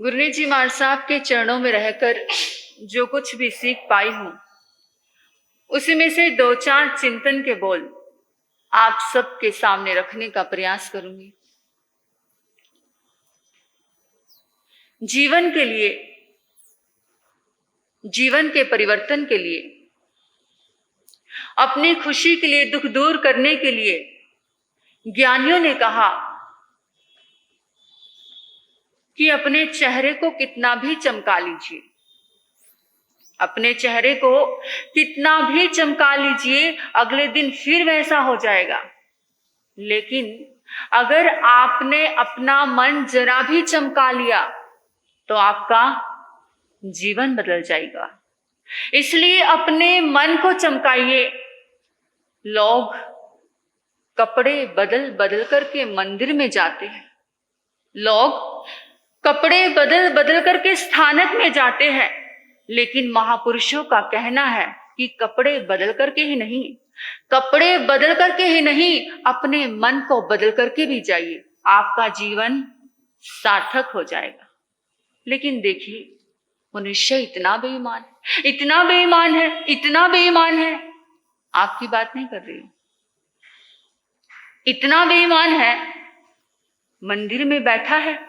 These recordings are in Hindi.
गुरनीत जी महाराज साहब के चरणों में रहकर जो कुछ भी सीख पाई हूं, उसी में से दो चार चिंतन के बोल आप सबके सामने रखने का प्रयास करूंगी। जीवन के लिए, जीवन के परिवर्तन के लिए, अपनी खुशी के लिए, दुख दूर करने के लिए ज्ञानियों ने कहा कि अपने चेहरे को कितना भी चमका लीजिए, अपने चेहरे को कितना भी चमका लीजिए, अगले दिन फिर वैसा हो जाएगा। लेकिन अगर आपने अपना मन जरा भी चमका लिया तो आपका जीवन बदल जाएगा। इसलिए अपने मन को चमकाइए। लोग कपड़े बदल बदल करके मंदिर में जाते हैं, लोग कपड़े बदल बदल करके स्थानक में जाते हैं, लेकिन महापुरुषों का कहना है कि कपड़े बदल करके ही नहीं, कपड़े बदल करके ही नहीं, अपने मन को बदल करके भी जाइए, आपका जीवन सार्थक हो जाएगा। लेकिन देखिए, मनुष्य इतना बेईमान है, इतना बेईमान है, इतना बेईमान है। आपकी बात नहीं कर रही हूं, इतना बेईमान है। मंदिर में बैठा है,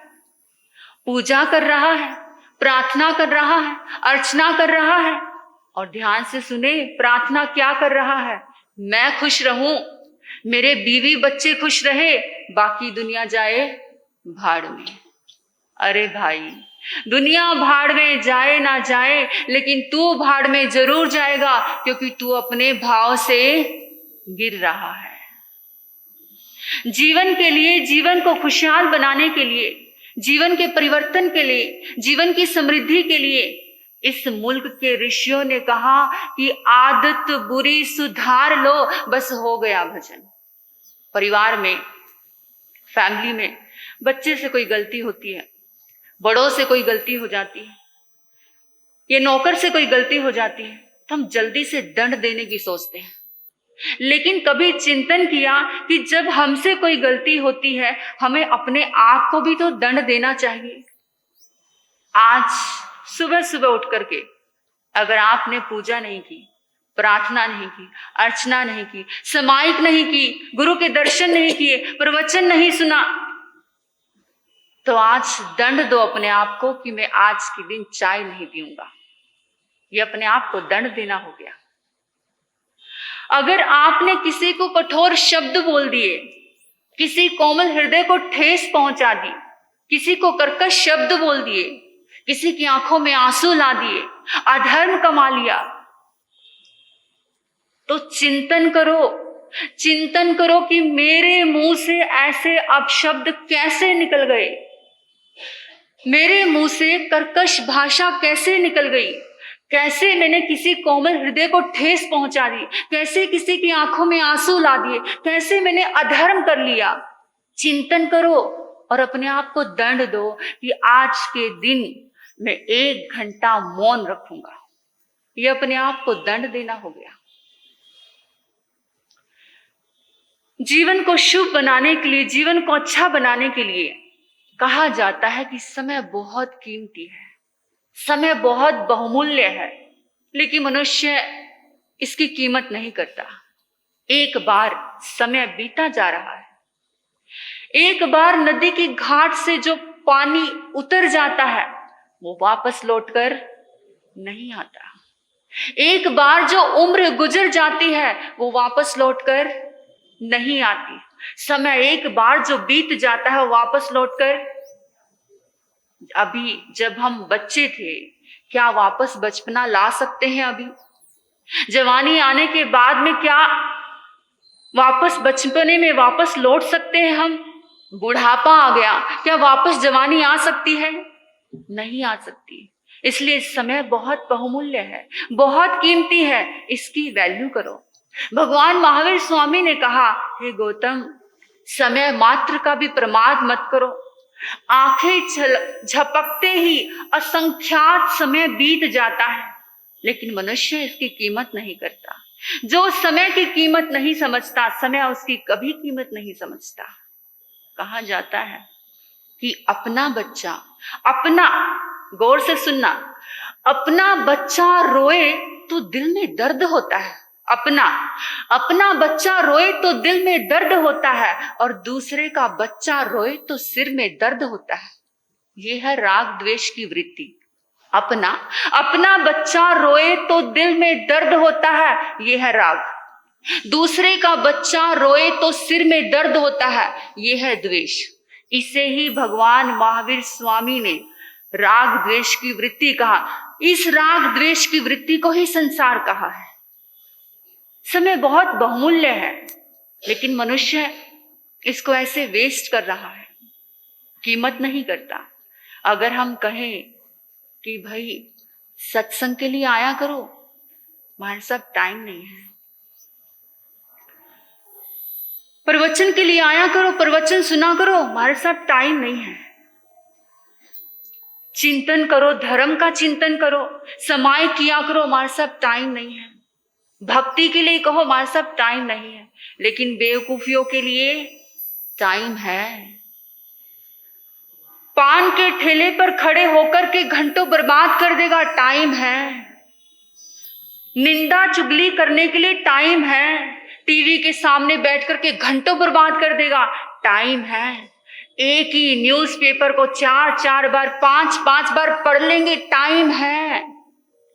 पूजा कर रहा है, प्रार्थना कर रहा है, अर्चना कर रहा है, और ध्यान से सुने, प्रार्थना क्या कर रहा है? मैं खुश रहूं, मेरे बीवी बच्चे खुश रहे, बाकी दुनिया जाए भाड़ में। अरे भाई, दुनिया भाड़ में जाए ना जाए, लेकिन तू भाड़ में जरूर जाएगा, क्योंकि तू अपने भाव से गिर रहा है। जीवन के लिए, जीवन को खुशहाल बनाने के लिए, जीवन के परिवर्तन के लिए, जीवन की समृद्धि के लिए इस मुल्क के ऋषियों ने कहा कि आदत बुरी सुधार लो, बस हो गया भजन। परिवार में, फैमिली में बच्चे से कोई गलती होती है, बड़ों से कोई गलती हो जाती है, ये नौकर से कोई गलती हो जाती है, तो हम जल्दी से दंड देने की सोचते हैं। लेकिन कभी चिंतन किया कि जब हमसे कोई गलती होती है, हमें अपने आप को भी तो दंड देना चाहिए। आज सुबह सुबह उठ करके अगर आपने पूजा नहीं की, प्रार्थना नहीं की, अर्चना नहीं की, समायिक नहीं की, गुरु के दर्शन नहीं किए, प्रवचन नहीं सुना, तो आज दंड दो अपने आप को कि मैं आज के दिन चाय नहीं पीऊंगा। ये अपने आप को दंड देना हो गया। अगर आपने किसी को कठोर शब्द बोल दिए, किसी कोमल हृदय को ठेस पहुंचा दी, किसी को कर्कश शब्द बोल दिए, किसी की आंखों में आंसू ला दिए, अधर्म कमा लिया, तो चिंतन करो, चिंतन करो कि मेरे मुंह से ऐसे अपशब्द कैसे निकल गए, मेरे मुंह से कर्कश भाषा कैसे निकल गई, कैसे मैंने किसी कोमल हृदय को ठेस पहुंचा दी, कैसे किसी की आंखों में आंसू ला दिए, कैसे मैंने अधर्म कर लिया। चिंतन करो और अपने आप को दंड दो कि आज के दिन मैं 1 घंटा मौन रखूंगा। ये अपने आप को दंड देना हो गया। जीवन को शुभ बनाने के लिए, जीवन को अच्छा बनाने के लिए कहा जाता है कि समय बहुत कीमती है, समय बहुत बहुमूल्य है, लेकिन मनुष्य इसकी कीमत नहीं करता। एक बार समय बीता जा रहा है, एक बार नदी की घाट से जो पानी उतर जाता है वो वापस लौटकर नहीं आता। एक बार जो उम्र गुजर जाती है वो वापस लौटकर नहीं आती। समय एक बार जो बीत जाता है वो वापस लौटकर, अभी जब हम बच्चे थे, क्या वापस बचपना ला सकते हैं? अभी जवानी आने के बाद में क्या वापस बचपने में वापस लौट सकते हैं हम? बुढ़ापा आ गया, क्या वापस जवानी आ सकती है? नहीं आ सकती। इसलिए समय बहुत बहुमूल्य है, बहुत कीमती है, इसकी वैल्यू करो। भगवान महावीर स्वामी ने कहा, हे गौतम, समय मात्र का भी प्रमाद मत करो। आंखें झपकते ही असंख्यात समय बीत जाता है, लेकिन मनुष्य इसकी कीमत नहीं करता। जो समय की कीमत नहीं समझता, समय उसकी कभी कीमत नहीं समझता। कहा जाता है कि अपना बच्चा, अपना, गौर से सुनना, अपना बच्चा रोए तो दिल में दर्द होता है। अपना बच्चा रोए तो दिल में दर्द होता है, और दूसरे का बच्चा रोए तो सिर में दर्द होता है। ये है राग द्वेष की वृत्ति। अपना बच्चा रोए तो दिल में दर्द होता है, ये है राग। दूसरे का बच्चा रोए तो सिर में दर्द होता है, ये है द्वेष। इसे ही भगवान महावीर स्वामी ने राग द्वेष की वृत्ति कहा। इस राग द्वेष की वृत्ति को ही संसार कहा है। समय बहुत बहुमूल्य है, लेकिन मनुष्य इसको ऐसे वेस्ट कर रहा है, कीमत नहीं करता। अगर हम कहें कि भाई सत्संग के लिए आया करो, हमारे साथ टाइम नहीं है। प्रवचन के लिए आया करो, प्रवचन सुना करो, हमारे साथ टाइम नहीं है। चिंतन करो, धर्म का चिंतन करो, समाय किया करो, हमारे साथ टाइम नहीं है। भक्ति के लिए कहो, हमारे साथ टाइम नहीं है। लेकिन बेवकूफियों के लिए टाइम है। पान के ठेले पर खड़े होकर के घंटों बर्बाद कर देगा, टाइम है। निंदा चुगली करने के लिए टाइम है। टीवी के सामने बैठ करके घंटों बर्बाद कर देगा, टाइम है। एक ही न्यूज़पेपर को 4 बार 5 बार पढ़ लेंगे, टाइम है।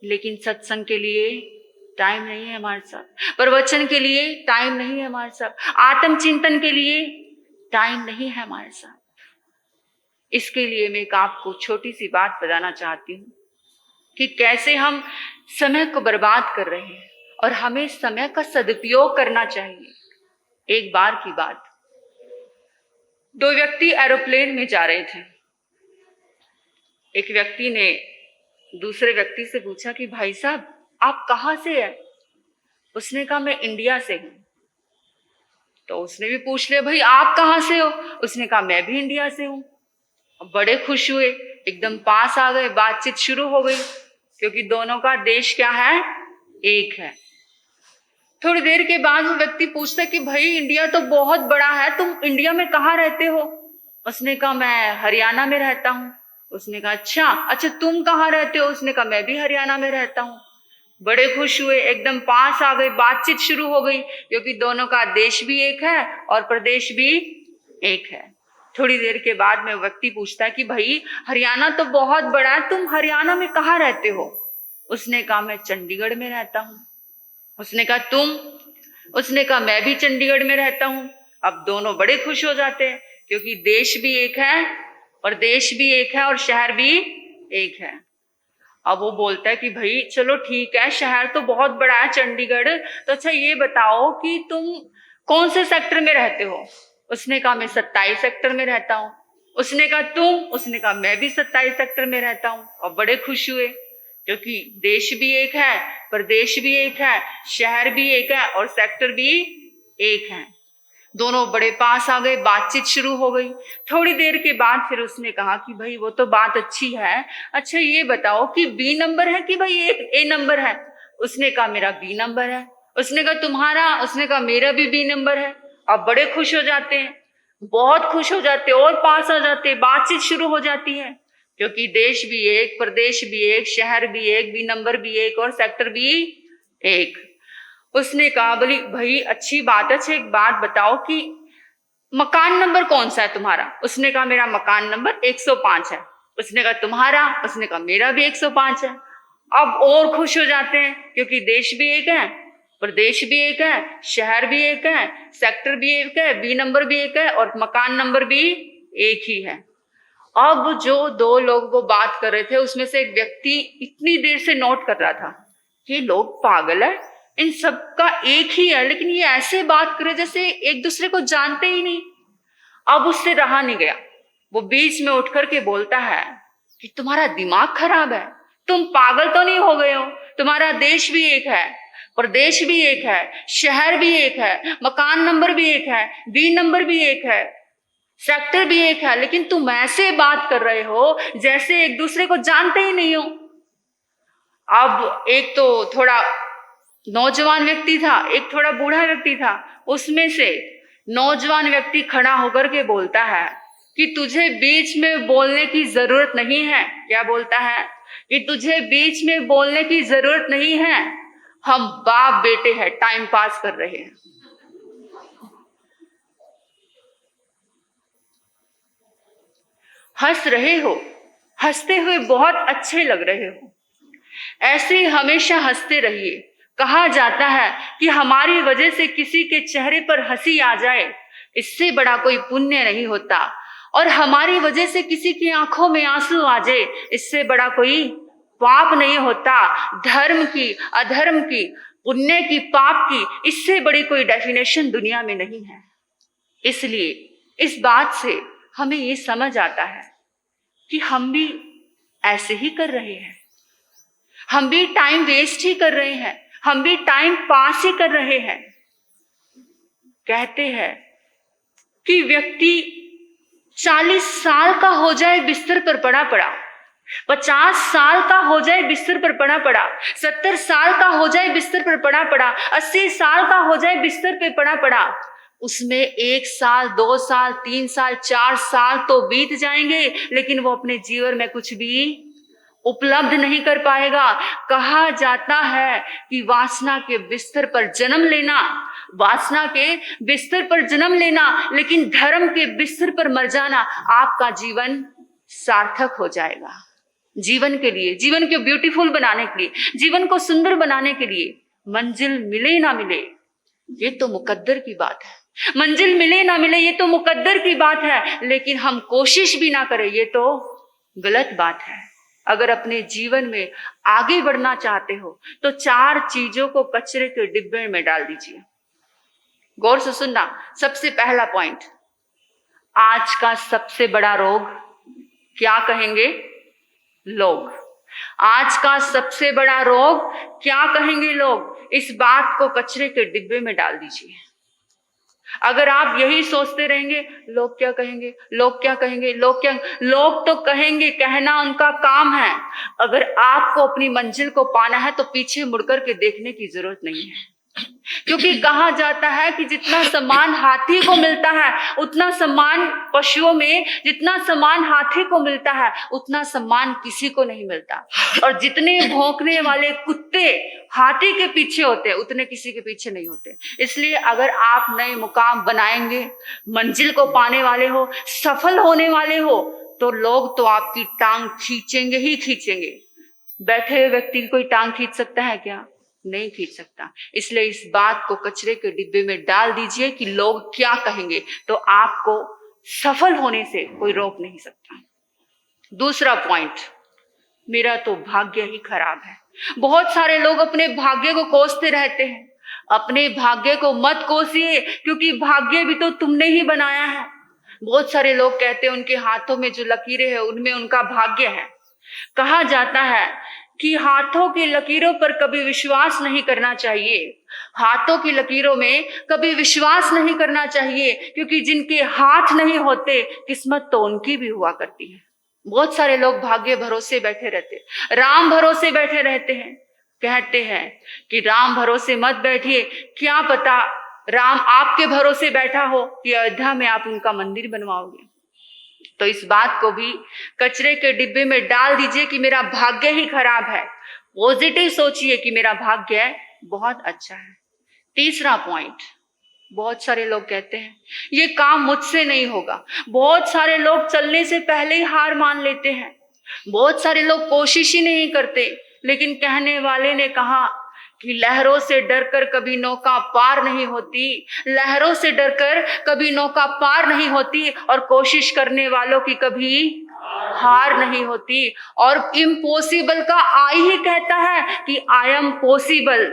लेकिन सत्संग के लिए टाइम नहीं है हमारे साथ, प्रवचन के लिए टाइम नहीं है हमारे साथ, आत्मचिंतन के लिए टाइम नहीं है हमारे साथ। इसके लिए मैं आपको छोटी सी बात बताना चाहती हूँ कि कैसे हम समय को बर्बाद कर रहे हैं और हमें समय का सदुपयोग करना चाहिए। एक बार की बात, 2 व्यक्ति एरोप्लेन में जा रहे थे। एक व्यक्ति ने दूसरे व्यक्ति से पूछा कि भाई साहब आप कहाँ से हैं? उसने कहा मैं इंडिया से हूँ। तो उसने भी पूछ लिया भाई आप कहाँ से हो? उसने कहा मैं भी इंडिया से हूँ। बड़े खुश हुए, एकदम पास आ गए, बातचीत शुरू हो गई, क्योंकि दोनों का देश क्या है? एक है। थोड़ी देर के बाद वो व्यक्ति पूछता कि भाई इंडिया तो बहुत बड़ा है, तुम इंडिया में कहाँ रहते हो? उसने कहा मैं हरियाणा में रहता हूँ। उसने कहा अच्छा तुम कहाँ रहते हो? उसने कहा मैं भी हरियाणा में रहता हूँ। बड़े खुश हुए, एकदम पास आ गए, बातचीत शुरू हो गई, क्योंकि दोनों का देश भी एक है और प्रदेश भी एक है। थोड़ी देर के बाद में व्यक्ति पूछता है कि भाई हरियाणा तो बहुत बड़ा है, तुम हरियाणा में कहाँ रहते हो? उसने कहा मैं चंडीगढ़ में रहता हूँ। उसने कहा तुम? उसने कहा मैं भी चंडीगढ़ में रहता हूँ। अब दोनों बड़े खुश हो जाते हैं, क्योंकि देश भी एक है और देश भी एक है और शहर भी एक है। अब वो बोलता है कि भाई चलो ठीक है, शहर तो बहुत बड़ा है चंडीगढ़, तो अच्छा ये बताओ कि तुम कौन से सेक्टर में रहते हो? उसने कहा मैं 27 सेक्टर में रहता हूँ। उसने कहा तुम? उसने कहा मैं भी 27 सेक्टर में रहता हूँ। और बड़े खुश हुए, क्योंकि देश भी एक है, प्रदेश भी एक है, शहर भी एक है और सेक्टर भी एक है। दोनों बड़े पास आ गए, बातचीत शुरू हो गई। थोड़ी देर के बाद फिर उसने कहा कि भाई वो तो बात अच्छी है, अच्छा ये बताओ कि बी नंबर है कि भाई ए नंबर है? उसने कहा मेरा बी नंबर है। उसने कहा तुम्हारा? उसने कहा मेरा भी बी नंबर है। अब बड़े खुश हो जाते हैं, बहुत खुश हो जाते और पास आ जाते, बातचीत शुरू हो जाती है, क्योंकि देश भी एक, प्रदेश भी एक, शहर भी एक, बी नंबर भी एक और सेक्टर भी एक। उसने कहा बोली भाई अच्छी बात है, अच्छा एक बात बताओ कि मकान नंबर कौन सा है तुम्हारा? उसने कहा मेरा मकान नंबर 105 है। उसने कहा तुम्हारा? उसने कहा मेरा भी 105 है। अब और खुश हो जाते हैं, क्योंकि देश भी एक है, प्रदेश भी एक है, शहर भी एक है, सेक्टर भी एक है, बी नंबर भी एक है और मकान नंबर भी एक ही है। अब जो 2 लोग वो बात कर रहे थे, उसमें से एक व्यक्ति इतनी देर से नोट कर रहा था कि लोग पागल है, इन सब का एक ही है, लेकिन ये ऐसे बात करे जैसे एक दूसरे को जानते ही नहीं। अब उससे रहा नहीं गया, वो बीच में उठ करके बोलता है कि तुम्हारा दिमाग खराब है, तुम पागल तो नहीं हो गए हो? तुम्हारा देश भी एक है, प्रदेश भी एक है, शहर भी एक है, मकान नंबर भी एक है, बी नंबर भी एक है, सेक्टर भी एक है, लेकिन तुम ऐसे बात कर रहे हो जैसे एक दूसरे को जानते ही नहीं हो। अब एक तो थोड़ा नौजवान व्यक्ति था, एक थोड़ा बूढ़ा व्यक्ति था। उसमें से नौजवान व्यक्ति खड़ा होकर के बोलता है कि तुझे बीच में बोलने की जरूरत नहीं है। क्या बोलता है? कि तुझे बीच में बोलने की जरूरत नहीं है, हम बाप बेटे हैं, टाइम पास कर रहे हैं। हंस रहे हो, हंसते हुए बहुत अच्छे लग रहे हो, ऐसे ही हमेशा हंसते रहिए। कहा जाता है कि हमारी वजह से किसी के चेहरे पर हंसी आ जाए, इससे बड़ा कोई पुण्य नहीं होता, और हमारी वजह से किसी की आंखों में आंसू आ जाए, इससे बड़ा कोई पाप नहीं होता। धर्म की, अधर्म की, पुण्य की, पाप की, इससे बड़ी कोई डेफिनेशन दुनिया में नहीं है। इसलिए इस बात से हमें ये समझ आता है कि हम भी ऐसे ही कर रहे हैं, हम भी टाइम वेस्ट ही कर रहे हैं, हम भी टाइम पास ही कर रहे हैं। कहते हैं कि व्यक्ति 40 साल का हो जाए बिस्तर पर पड़ा पड़ा, 50 साल का हो जाए बिस्तर पर पड़ा पड़ा, 70 साल का हो जाए बिस्तर पर पड़ा पड़ा, 80 साल का हो जाए बिस्तर पे पड़ा पड़ा, उसमें 1 साल, 2 साल, 3 साल, 4 साल तो बीत जाएंगे, लेकिन वो अपने जीवन में कुछ भी उपलब्ध नहीं कर पाएगा। कहा जाता है कि वासना के बिस्तर पर जन्म लेना, वासना के बिस्तर पर जन्म लेना, लेकिन धर्म के बिस्तर पर मर जाना, आपका जीवन सार्थक हो जाएगा। जीवन के लिए, जीवन को ब्यूटीफुल बनाने के लिए, जीवन को सुंदर बनाने के लिए मंजिल मिले ना मिले ये तो मुकद्दर की बात है, मंजिल मिले ना मिले ये तो मुकद्दर की बात है, लेकिन हम कोशिश भी ना करें ये तो गलत बात है। अगर अपने जीवन में आगे बढ़ना चाहते हो तो 4 चीजों को कचरे के डिब्बे में डाल दीजिए। गौर से सुनना। सबसे पहला पॉइंट, आज का सबसे बड़ा रोग क्या कहेंगे लोग? आज का सबसे बड़ा रोग क्या कहेंगे लोग? इस बात को कचरे के डिब्बे में डाल दीजिए। अगर आप यही सोचते रहेंगे लोग क्या कहेंगे, लोग क्या कहेंगे, लोग तो कहेंगे, कहना उनका काम है। अगर आपको अपनी मंजिल को पाना है तो पीछे मुड़कर के देखने की जरूरत नहीं है, क्योंकि कहा जाता है कि जितना सम्मान हाथी को मिलता है उतना सम्मान पशुओं में, जितना सम्मान हाथी को मिलता है उतना सम्मान किसी को नहीं मिलता, और जितने भौंकने वाले कुत्ते हाथी के पीछे होते हैं उतने किसी के पीछे नहीं होते। इसलिए अगर आप नए मुकाम बनाएंगे, मंजिल को पाने वाले हो, सफल होने वाले हो, तो लोग तो आपकी टांग खींचेंगे ही खींचेंगे। बैठे हुए व्यक्ति की कोई टांग खींच सकता है क्या? नहीं खींच सकता। इसलिए इस बात को कचरे के डिब्बे में डाल दीजिए कि लोग क्या कहेंगे, तो आपको सफल होने से कोई रोक नहीं सकता। दूसरा पॉइंट, मेरा तो भाग्य ही खराब है। बहुत सारे लोग अपने भाग्य को कोसते रहते हैं। अपने भाग्य को मत कोसिए, क्योंकि भाग्य भी तो तुमने ही बनाया है। बहुत सारे लोग कहते हैं उनके हाथों में जो लकीरें हैं उनमें उनका भाग्य है। कहा जाता है कि हाथों की लकीरों पर कभी विश्वास नहीं करना चाहिए, हाथों की लकीरों में कभी विश्वास नहीं करना चाहिए, क्योंकि जिनके हाथ नहीं होते किस्मत तो उनकी भी हुआ करती है। बहुत सारे लोग भाग्य भरोसे बैठे रहते, राम भरोसे बैठे रहते हैं। कहते हैं कि राम भरोसे मत बैठिए, क्या पता राम आपके भरोसे बैठा हो कि अयोध्या में आप उनका मंदिर बनवाओगे। तो इस बात को भी कचरे के डिब्बे में डाल दीजिए कि मेरा भाग्य ही खराब है। पॉजिटिव सोचिए कि मेरा भाग्य बहुत अच्छा है। तीसरा पॉइंट, बहुत सारे लोग कहते हैं ये काम मुझसे नहीं होगा। बहुत सारे लोग चलने से पहले ही हार मान लेते हैं। बहुत सारे लोग कोशिश ही नहीं करते। लेकिन कहने वाले ने कहा कि लहरों से डरकर कभी नौका पार नहीं होती, लहरों से डरकर कभी नौका पार नहीं होती, और कोशिश करने वालों की कभी हार नहीं होती। और इम्पॉसिबल का आई ही कहता है कि आई एम पॉसिबल।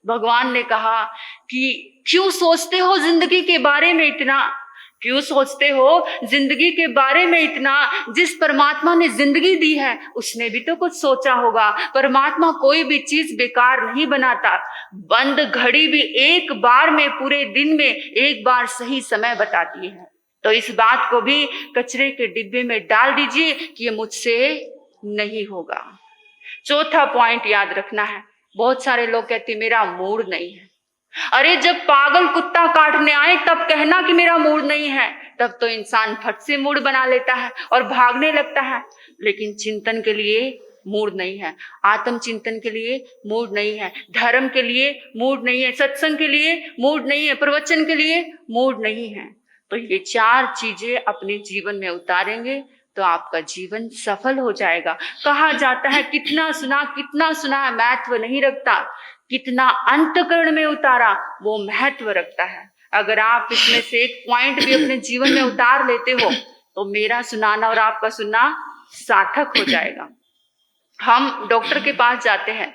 भगवान ने कहा कि क्यों सोचते हो जिंदगी के बारे में इतना, क्यों सोचते हो जिंदगी के बारे में इतना? जिस परमात्मा ने जिंदगी दी है उसने भी तो कुछ सोचा होगा। परमात्मा कोई भी चीज बेकार नहीं बनाता। बंद घड़ी भी एक बार में, पूरे दिन में एक बार सही समय बताती है। तो इस बात को भी कचरे के डिब्बे में डाल दीजिए कि ये मुझसे नहीं होगा। चौथा पॉइंट याद रखना है, बहुत सारे लोग कहते मेरा मूड नहीं है। अरे जब पागल कुत्ता काटने आए तब कहना कि मेरा मूड नहीं है। तब तो इंसान फट से मूड बना लेता है और भागने लगता है। लेकिन चिंतन के लिए मूड नहीं है, आत्म चिंतन के लिए मूड नहीं है, धर्म के लिए मूड नहीं है, सत्संग के लिए मूड नहीं है, प्रवचन के लिए मूड नहीं है। तो ये 4 चीजें अपने जीवन में उतारेंगे तो आपका जीवन सफल हो जाएगा। कहा जाता है कितना सुना है महत्व नहीं रखता, कितना अंतःकरण में उतारा वो महत्व रखता है। अगर आप इसमें से एक पॉइंट भी अपने जीवन में उतार लेते हो तो मेरा सुनाना और आपका सुनना सार्थक हो जाएगा। हम डॉक्टर के पास जाते हैं,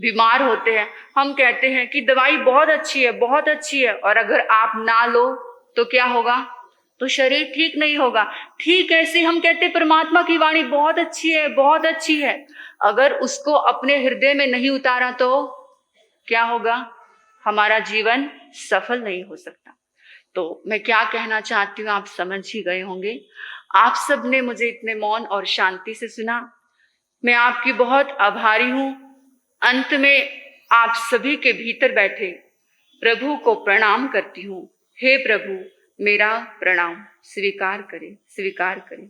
बीमार होते हैं, हम कहते हैं कि दवाई बहुत अच्छी है, बहुत अच्छी है, और अगर आप ना लो तो क्या होगा? तो शरीर ठीक नहीं होगा। ठीक ऐसे हम कहते हैं परमात्मा की वाणी बहुत अच्छी है, बहुत अच्छी है, अगर उसको अपने हृदय में नहीं उतारा तो क्या होगा? हमारा जीवन सफल नहीं हो सकता। तो मैं क्या कहना चाहती हूँ आप समझ ही गए होंगे। आप सब ने मुझे इतने मौन और शांति से सुना, मैं आपकी बहुत आभारी हूँ। अंत में आप सभी के भीतर बैठे प्रभु को प्रणाम करती हूँ। हे प्रभु, मेरा प्रणाम स्वीकार करें, स्वीकार करें।